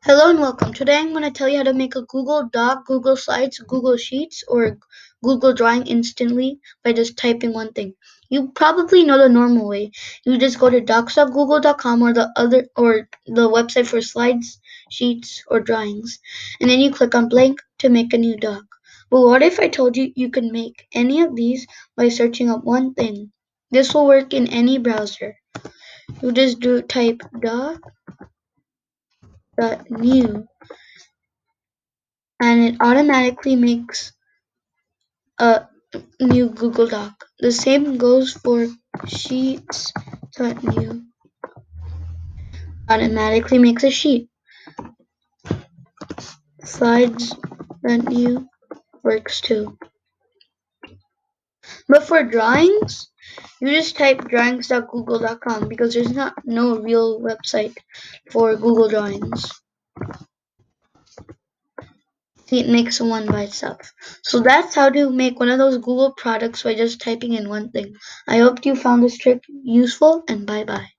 Hello and welcome. Today I'm going to tell you how to make a Google Doc, Google Slides, Google Sheets, or Google Drawing instantly by just typing one thing. You probably know the normal way. You just go to docs.google.com or the website for slides, sheets, or drawings, and then you click on blank to make a new doc. But what if I told you you can make any of these by searching up one thing? This will work in any browser. You just type doc.new and it automatically makes a new Google Doc. The same goes for Sheets.new. Automatically makes a sheet. Slides.new works too. But for drawings, you just type drawings.google.com because there's no real website for Google Drawings. See, it makes one by itself. So that's how to make one of those Google products by just typing in one thing. I hope you found this trick useful, and bye bye.